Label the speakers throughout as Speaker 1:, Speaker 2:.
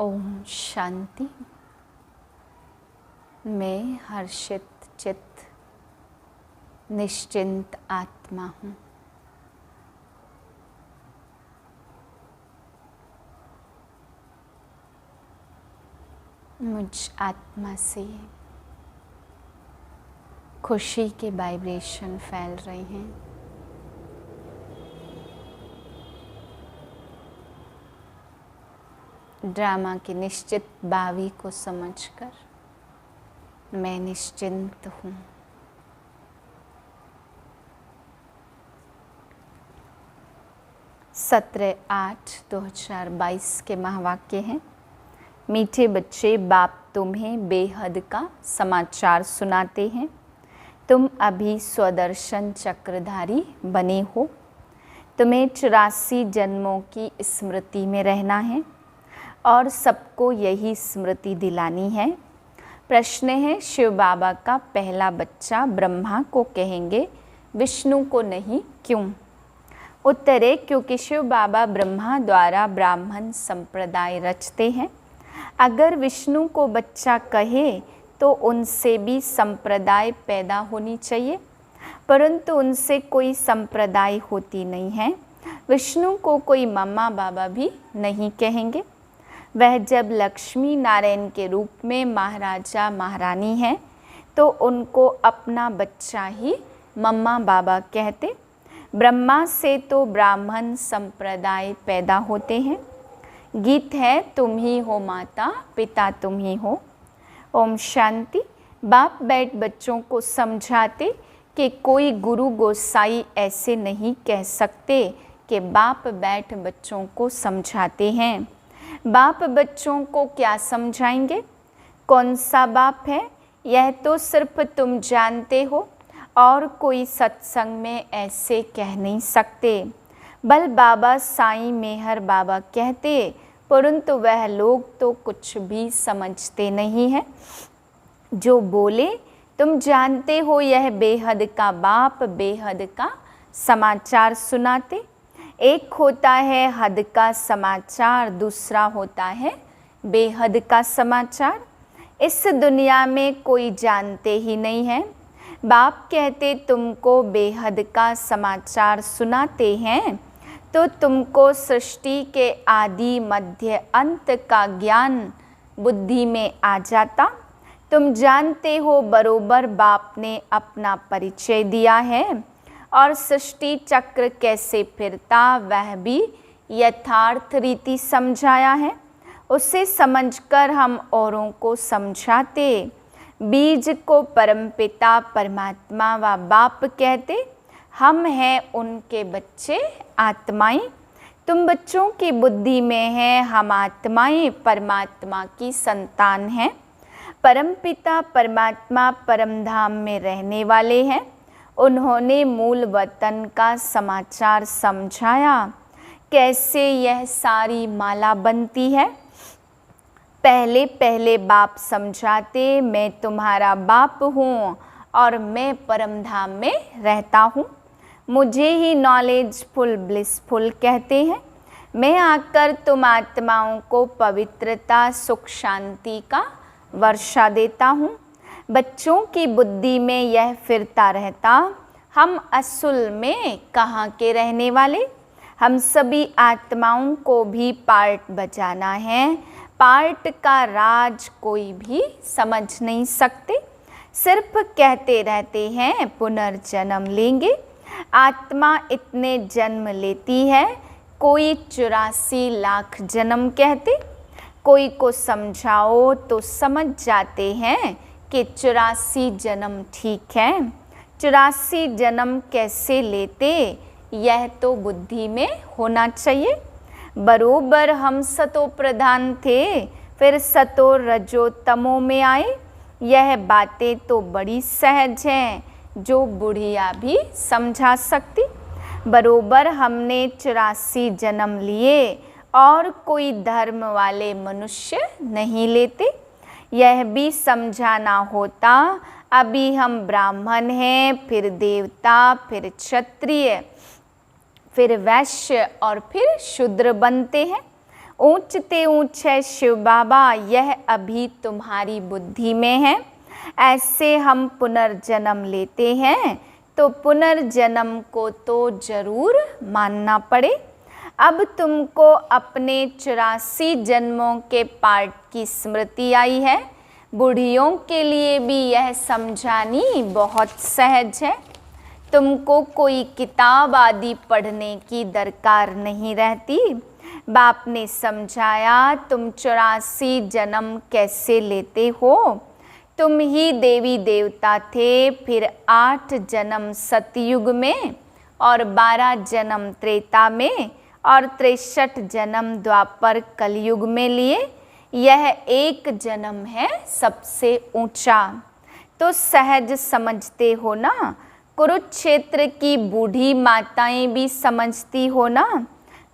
Speaker 1: ओम शांति। मैं हर्षित चित्त निश्चिंत आत्मा हूँ। मुझ आत्मा से खुशी के वाइब्रेशन फैल रहे हैं। ड्रामा के निश्चित भावी को समझकर मैं निश्चिंत हूँ। सत्रह 8/2022 के महावाक्य हैं। मीठे बच्चे, बाप तुम्हें बेहद का समाचार सुनाते हैं। तुम अभी स्वदर्शन चक्रधारी बने हो। तुम्हें 84 जन्मों की स्मृति में रहना है और सबको यही स्मृति दिलानी है। प्रश्न है, शिव बाबा का पहला बच्चा ब्रह्मा को कहेंगे, विष्णु को नहीं, क्यों? उत्तर है, क्योंकि शिव बाबा ब्रह्मा द्वारा ब्राह्मण संप्रदाय रचते हैं। अगर विष्णु को बच्चा कहे तो उनसे भी संप्रदाय पैदा होनी चाहिए, परंतु उनसे कोई संप्रदाय होती नहीं है। विष्णु को कोई मम्मा बाबा भी नहीं कहेंगे। वह जब लक्ष्मी नारायण के रूप में महाराजा महारानी हैं तो उनको अपना बच्चा ही मम्मा बाबा कहते। ब्रह्मा से तो ब्राह्मण संप्रदाय पैदा होते हैं। गीत है, तुम ही हो माता, पिता तुम ही हो। ओम शांति। बाप बैठ बच्चों को समझाते कि कोई गुरु गोसाई ऐसे नहीं कह सकते कि बाप बैठ बच्चों को समझाते हैं। बाप बच्चों को क्या समझाएंगे? कौन सा बाप है यह तो सिर्फ तुम जानते हो और कोई सत्संग में ऐसे कह नहीं सकते। बल बाबा साईं मेहर बाबा कहते, परंतु वह लोग तो कुछ भी समझते नहीं हैं। जो बोले, तुम जानते हो यह बेहद का बाप बेहद का समाचार सुनाते। एक होता है हद का समाचार, दूसरा होता है बेहद का समाचार। इस दुनिया में कोई जानते ही नहीं है। बाप कहते तुमको बेहद का समाचार सुनाते हैं तो तुमको सृष्टि के आदि मध्य अंत का ज्ञान बुद्धि में आ जाता। तुम जानते हो बरोबर बाप ने अपना परिचय दिया है और सृष्टि चक्र कैसे फिरता वह भी यथार्थ रीति समझाया है। उसे समझकर हम औरों को समझाते। बीज को परमपिता परमात्मा व बाप कहते। हम हैं उनके बच्चे आत्माएं। तुम बच्चों की बुद्धि में हैं, हम आत्माएं परमात्मा की संतान हैं। परमपिता परमात्मा परमधाम में रहने वाले हैं। उन्होंने मूल वतन का समाचार समझाया, कैसे यह सारी माला बनती है। पहले पहले बाप समझाते, मैं तुम्हारा बाप हूँ और मैं परमधाम में रहता हूँ। मुझे ही नॉलेजफुल ब्लिसफुल कहते हैं। मैं आकर तुम आत्माओं को पवित्रता सुख शांति का वर्षा देता हूँ। बच्चों की बुद्धि में यह फिरता रहता, हम असल में कहाँ के रहने वाले। हम सभी आत्माओं को भी पार्ट बजाना है। पार्ट का राज कोई भी समझ नहीं सकते, सिर्फ कहते रहते हैं पुनर्जन्म लेंगे। आत्मा इतने जन्म लेती है, कोई 84 लाख जन्म कहते। कोई को समझाओ तो समझ जाते हैं कि 84 जन्म ठीक है। 84 जन्म कैसे लेते यह तो बुद्धि में होना चाहिए। बरोबर हम सतो प्रधान थे, फिर सतो रजो तमो में आए। यह बातें तो बड़ी सहज हैं, जो बुढ़िया भी समझा सकती। बरोबर हमने 84 जन्म लिए और कोई धर्म वाले मनुष्य नहीं लेते। यह भी समझाना होता, अभी हम ब्राह्मण हैं, फिर देवता, फिर क्षत्रिय, फिर वैश्य और फिर शूद्र बनते हैं। ऊंचते ऊंच है शिव बाबा, यह अभी तुम्हारी बुद्धि में है। ऐसे हम पुनर्जन्म लेते हैं तो पुनर्जन्म को तो जरूर मानना पड़े। अब तुमको अपने 84 जन्मों के पाठ की स्मृति आई है। बूढ़ियों के लिए भी यह समझानी बहुत सहज है। तुमको कोई किताब आदि पढ़ने की दरकार नहीं रहती। बाप ने समझाया तुम 84 जन्म कैसे लेते हो। तुम ही देवी देवता थे, फिर 8 जन्म सतयुग में और 12 जन्म त्रेता में और 63 जन्म द्वापर कलयुग में लिए। यह एक जन्म है सबसे ऊंचा। तो सहज समझते हो ना। कुरुक्षेत्र की बूढ़ी माताएं भी समझती हो ना।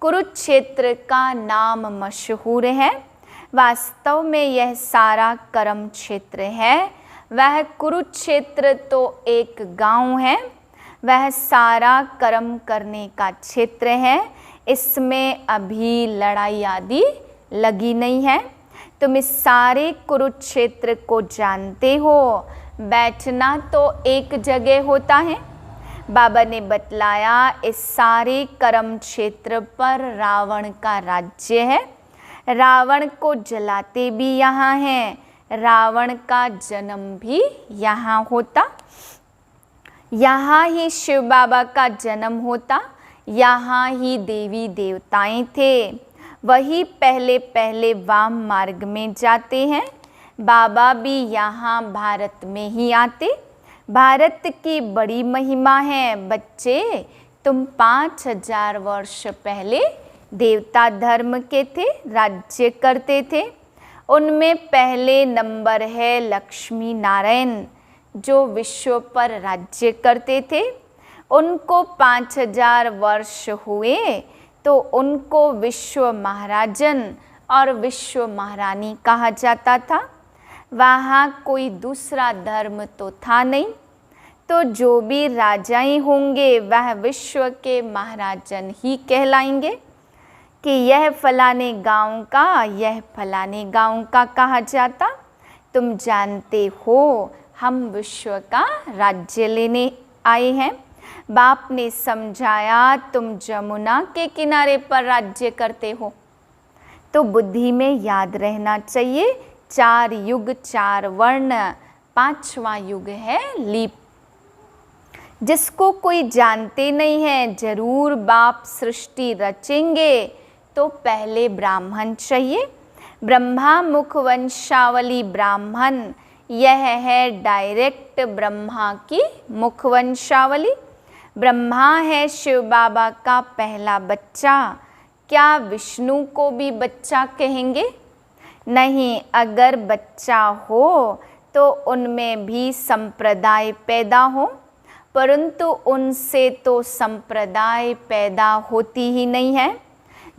Speaker 1: कुरुक्षेत्र का नाम मशहूर है। वास्तव में यह सारा कर्म क्षेत्र है। वह कुरुक्षेत्र तो एक गांव है। वह सारा कर्म करने का क्षेत्र है। इसमें अभी लड़ाई आदि लगी नहीं है। तुम इस सारे कुरुक्षेत्र को जानते हो। बैठना तो एक जगह होता है। बाबा ने बतलाया इस सारे कर्म क्षेत्र पर रावण का राज्य है। रावण को जलाते भी यहाँ हैं। रावण का जन्म भी यहाँ होता। यहाँ ही शिव बाबा का जन्म होता। यहाँ ही देवी देवताएं थे। वही पहले पहले वाम मार्ग में जाते हैं। बाबा भी यहाँ भारत में ही आते। भारत की बड़ी महिमा है। बच्चे, तुम 5000 वर्ष पहले देवता धर्म के थे, राज्य करते थे। उनमें पहले नंबर है लक्ष्मी नारायण, जो विश्व पर राज्य करते थे। उनको 5000 वर्ष हुए तो उनको विश्व महाराजन और विश्व महारानी कहा जाता था। वहाँ कोई दूसरा धर्म तो था नहीं। तो जो भी राजाएं होंगे वह विश्व के महाराजन ही कहलाएंगे कि यह फलाने गांव का, यह फलाने गांव का कहा जाता। तुम जानते हो हम विश्व का राज्य लेने आए हैं। बाप ने समझाया तुम जमुना के किनारे पर राज्य करते हो। तो बुद्धि में याद रहना चाहिए 4 युग 4 वर्ण, 5वां युग है लीप। जिसको कोई जानते नहीं है, जरूर बाप सृष्टि रचेंगे तो पहले ब्राह्मण चाहिए। ब्रह्मा मुख वंशावली ब्राह्मण, यह है डायरेक्ट ब्रह्मा की मुख वंशावली। ब्रह्मा है शिव बाबा का पहला बच्चा। क्या विष्णु को भी बच्चा कहेंगे? नहीं, अगर बच्चा हो तो उनमें भी संप्रदाय पैदा हो, परंतु उनसे तो संप्रदाय पैदा होती ही नहीं है।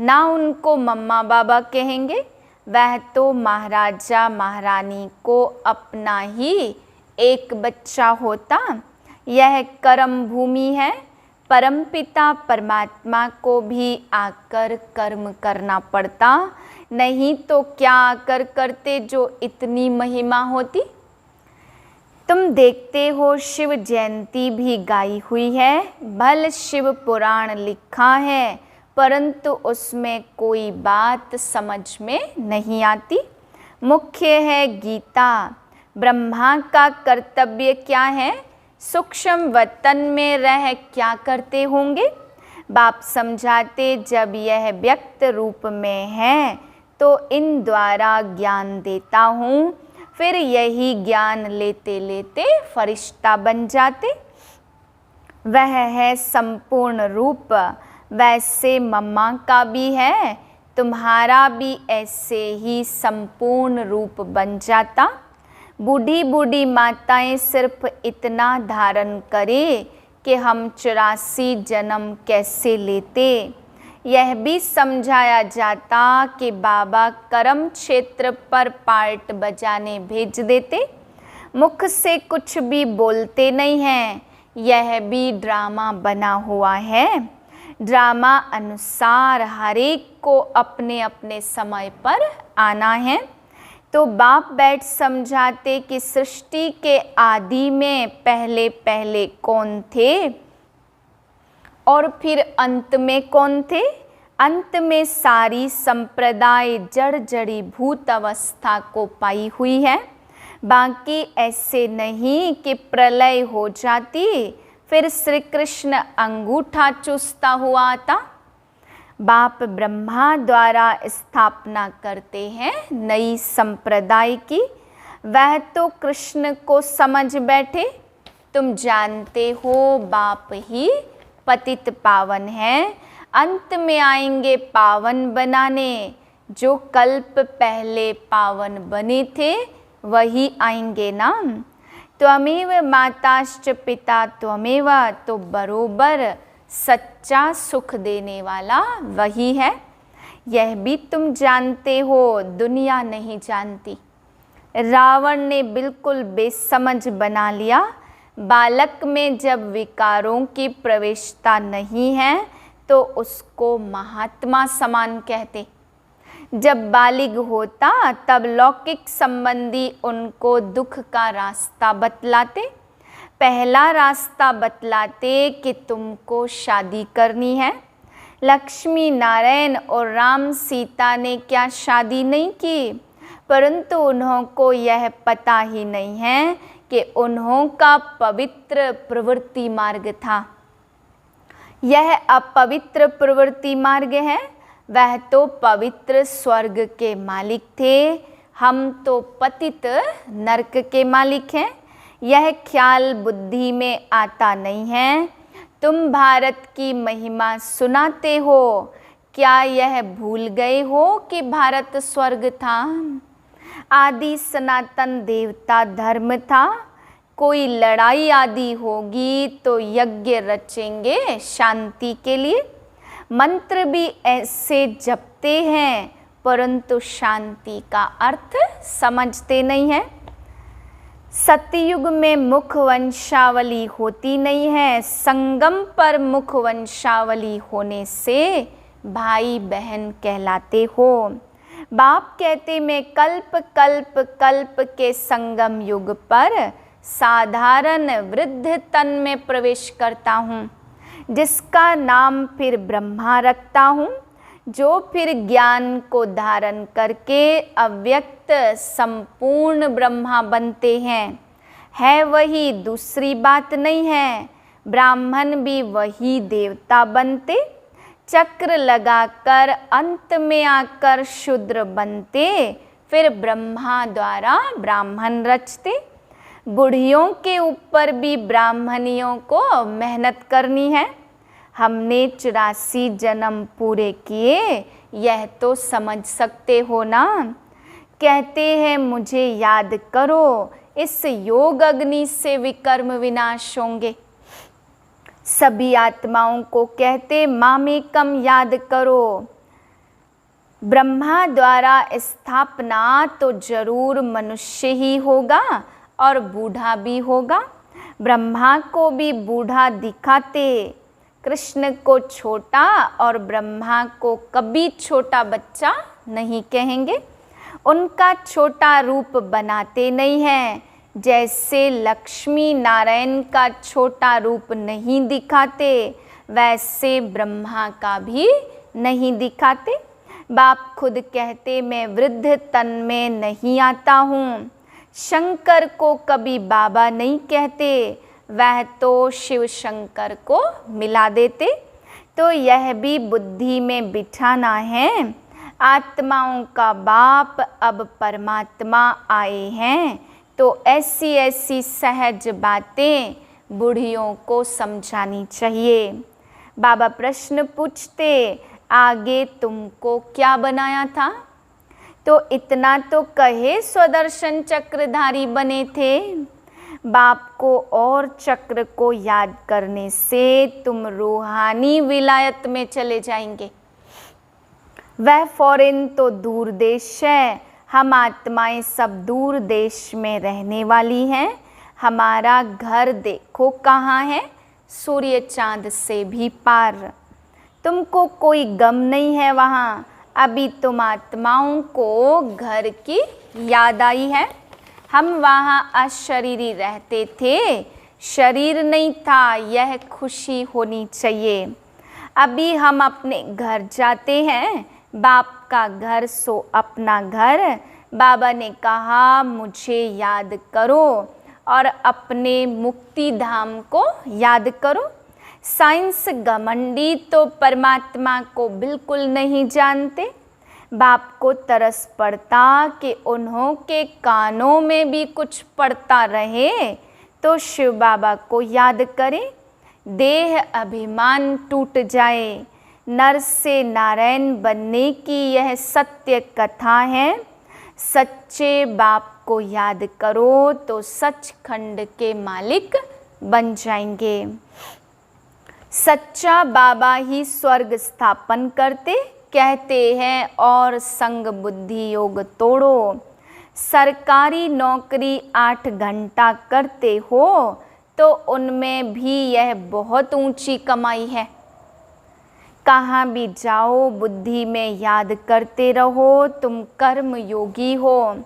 Speaker 1: ना उनको मम्मा बाबा कहेंगे। वह तो महाराजा महारानी को अपना ही एक बच्चा होता। यह कर्म भूमि है। परमपिता परमात्मा को भी आकर कर्म करना पड़ता, नहीं तो क्या आकर करते जो इतनी महिमा होती। तुम देखते हो शिव जयंती भी गाई हुई है। भल शिव पुराण लिखा है, परंतु उसमें कोई बात समझ में नहीं आती। मुख्य है गीता। ब्रह्मा का कर्तव्य क्या है? सूक्ष्म वतन में रह क्या करते होंगे? बाप समझाते जब यह व्यक्त रूप में है तो इन द्वारा ज्ञान देता हूँ। फिर यही ज्ञान लेते लेते फरिश्ता बन जाते। वह है संपूर्ण रूप। वैसे मम्मा का भी है, तुम्हारा भी ऐसे ही संपूर्ण रूप बन जाता। बूढ़ी बूढ़ी माताएं सिर्फ इतना धारण करें कि हम 84 जन्म कैसे लेते। यह भी समझाया जाता कि बाबा कर्म क्षेत्र पर पार्ट बजाने भेज देते। मुख से कुछ भी बोलते नहीं हैं। यह भी ड्रामा बना हुआ है। ड्रामा अनुसार हर एक को अपने अपने समय पर आना है। तो बाप बैठ समझाते कि सृष्टि के आदि में पहले पहले कौन थे और फिर अंत में कौन थे। अंत में सारी संप्रदाय जड़ जड़ी भूत अवस्था को पाई हुई है। बाकी ऐसे नहीं कि प्रलय हो जाती फिर श्री कृष्ण अंगूठा चूसता हुआ आता। बाप ब्रह्मा द्वारा स्थापना करते हैं नई संप्रदाय की। वह तो कृष्ण को समझ बैठे। तुम जानते हो बाप ही पतित पावन है, अंत में आएंगे पावन बनाने। जो कल्प पहले पावन बने थे वही आएंगे ना। त्वमेव माताश्च पिता त्वमेव, तो बरोबर सच्चा सुख देने वाला वही है। यह भी तुम जानते हो, दुनिया नहीं जानती। रावण ने बिल्कुल बेसमझ बना लिया। बालक में जब विकारों की प्रवेशता नहीं है तो उसको महात्मा समान कहते। जब बालिग होता तब लौकिक संबंधी उनको दुख का रास्ता बतलाते। पहला रास्ता बतलाते कि तुमको शादी करनी है। लक्ष्मी नारायण और राम सीता ने क्या शादी नहीं की, परंतु उन्हों को यह पता ही नहीं है कि उन्हों का पवित्र प्रवृत्ति मार्ग था। यह अपवित्र प्रवृत्ति मार्ग है। वह तो पवित्र स्वर्ग के मालिक थे, हम तो पतित नरक के मालिक हैं। यह ख्याल बुद्धि में आता नहीं है। तुम भारत की महिमा सुनाते हो, क्या यह भूल गए हो कि भारत स्वर्ग था। आदि सनातन देवता धर्म था। कोई लड़ाई आदि होगी तो यज्ञ रचेंगे शांति के लिए। मंत्र भी ऐसे जपते हैं परंतु शांति का अर्थ समझते नहीं हैं। सतयुग में मुख वंशावली होती नहीं है। संगम पर मुख वंशावली होने से भाई बहन कहलाते हो। बाप कहते मैं कल्प कल्प कल्प के संगम युग पर साधारण वृद्ध तन में प्रवेश करता हूँ, जिसका नाम फिर ब्रह्मा रखता हूँ, जो फिर ज्ञान को धारण करके अव्यक्त संपूर्ण ब्रह्मा बनते हैं। है वही, दूसरी बात नहीं है। ब्राह्मण भी वही देवता बनते। चक्र लगाकर अंत में आकर शूद्र बनते, फिर ब्रह्मा द्वारा ब्राह्मण रचते। बुढ़ियों के ऊपर भी ब्राह्मणियों को मेहनत करनी है। हमने 84 जन्म पूरे किए, यह तो समझ सकते हो ना। कहते हैं मुझे याद करो, इस योग अग्नि से विकर्म विनाश होंगे। सभी आत्माओं को कहते मामेकम याद करो। ब्रह्मा द्वारा स्थापना तो जरूर मनुष्य ही होगा और बूढ़ा भी होगा। ब्रह्मा को भी बूढ़ा दिखाते, कृष्ण को छोटा और ब्रह्मा को कभी छोटा बच्चा नहीं कहेंगे। उनका छोटा रूप बनाते नहीं हैं, जैसे लक्ष्मी नारायण का छोटा रूप नहीं दिखाते वैसे ब्रह्मा का भी नहीं दिखाते। बाप खुद कहते मैं वृद्ध तन में नहीं आता हूँ। शंकर को कभी बाबा नहीं कहते, वह तो शिव शंकर को मिला देते। तो यह भी बुद्धि में बिठाना है। आत्माओं का बाप अब परमात्मा आए हैं, तो ऐसी ऐसी सहज बातें बूढ़ियों को समझानी चाहिए। बाबा प्रश्न पूछते आगे तुमको क्या बनाया था, तो इतना तो कहे स्वदर्शन चक्रधारी बने थे। बाप को और चक्र को याद करने से तुम रूहानी विलायत में चले जाएंगे। वह फॉरेन तो दूर देश है, हम आत्माएं सब दूर देश में रहने वाली हैं। हमारा घर देखो कहाँ है, सूर्य चांद से भी पार। तुमको कोई गम नहीं है वहाँ, अभी तुम आत्माओं को घर की याद आई है। हम वहाँ अशरीरी रहते थे, शरीर नहीं था, यह खुशी होनी चाहिए। अभी हम अपने घर जाते हैं, बाप का घर सो अपना घर। बाबा ने कहा मुझे याद करो और अपने मुक्ति धाम को याद करो। साइंस घमंडी तो परमात्मा को बिल्कुल नहीं जानते। बाप को तरस पड़ता कि उन्हों के कानों में भी कुछ पड़ता रहे तो शिव बाबा को याद करें। देह अभिमान टूट जाए, नर से नारायण बनने की यह सत्य कथा है। सच्चे बाप को याद करो तो सचखंड के मालिक बन जाएंगे। सच्चा बाबा ही स्वर्ग स्थापन करते कहते हैं और संग बुद्धि योग तोड़ो। सरकारी नौकरी 8 घंटा करते हो तो उनमें भी यह बहुत ऊंची कमाई है। कहाँ भी जाओ बुद्धि में याद करते रहो तुम कर्म योगी हो।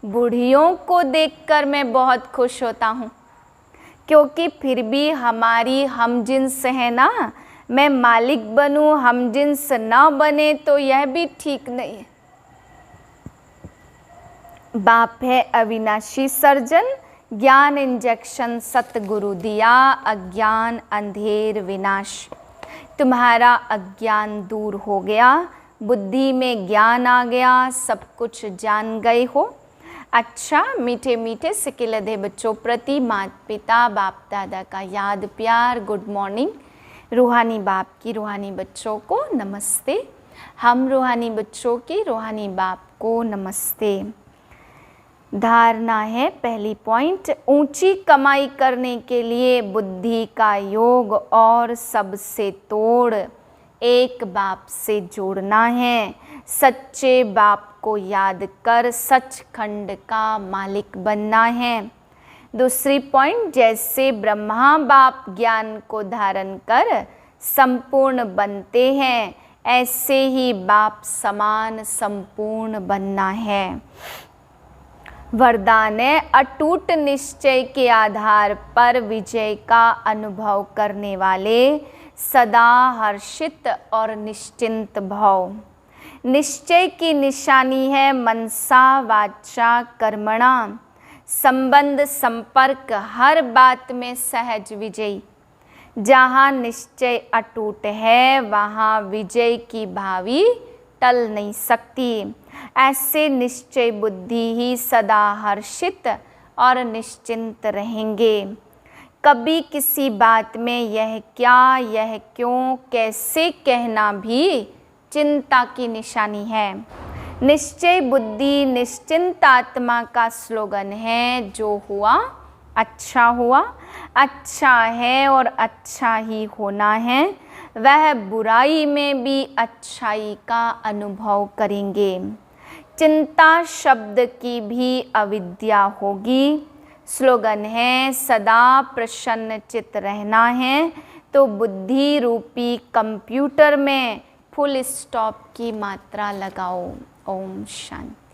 Speaker 1: बूढ़ियों को देखकर मैं बहुत खुश होता हूँ, क्योंकि फिर भी हमारी हमजिन्स है ना। मैं मालिक बनूं, हमजिन्स ना बने तो यह भी ठीक नहीं है। बाप है अविनाशी सर्जन, ज्ञान इंजेक्शन सतगुरु दिया, अज्ञान अंधेर विनाश। तुम्हारा अज्ञान दूर हो गया, बुद्धि में ज्ञान आ गया, सब कुछ जान गए हो। अच्छा, मीठे मीठे सिकिलधे बच्चों प्रति माता पिता बाप दादा का याद प्यार, गुड मॉर्निंग। रूहानी बाप की रूहानी बच्चों को नमस्ते। हम रूहानी बच्चों की रूहानी बाप को नमस्ते। धारणा है पहली पॉइंट, ऊंची कमाई करने के लिए बुद्धि का योग और सबसे तोड़ एक बाप से जोड़ना है। सच्चे बाप को याद कर सचखंड का मालिक बनना है। दूसरी पॉइंट, जैसे ब्रह्मा बाप ज्ञान को धारण कर संपूर्ण बनते हैं, ऐसे ही बाप समान संपूर्ण बनना है। वरदान है, अटूट निश्चय के आधार पर विजय का अनुभव करने वाले सदा हर्षित और निश्चिंत भव। निश्चय की निशानी है मनसा वाचा कर्मणा, संबंध संपर्क हर बात में सहज विजयी। जहाँ निश्चय अटूट है वहाँ विजय की भावी टल नहीं सकती। ऐसे निश्चय बुद्धि ही सदा हर्षित और निश्चिंत रहेंगे। कभी किसी बात में यह क्या, यह क्यों, कैसे कहना भी चिंता की निशानी है। निश्चय बुद्धि निश्चिंत आत्मा का स्लोगन है। जो हुआ हुआ, अच्छा है और अच्छा ही होना है। वह बुराई में भी अच्छाई का अनुभव करेंगे। चिंता शब्द की भी अविद्या होगी। स्लोगन है सदा प्रसन्न चित्त रहना है, तो बुद्धि रूपी कंप्यूटर में फुल स्टॉप की मात्रा लगाओ। ओम शांति।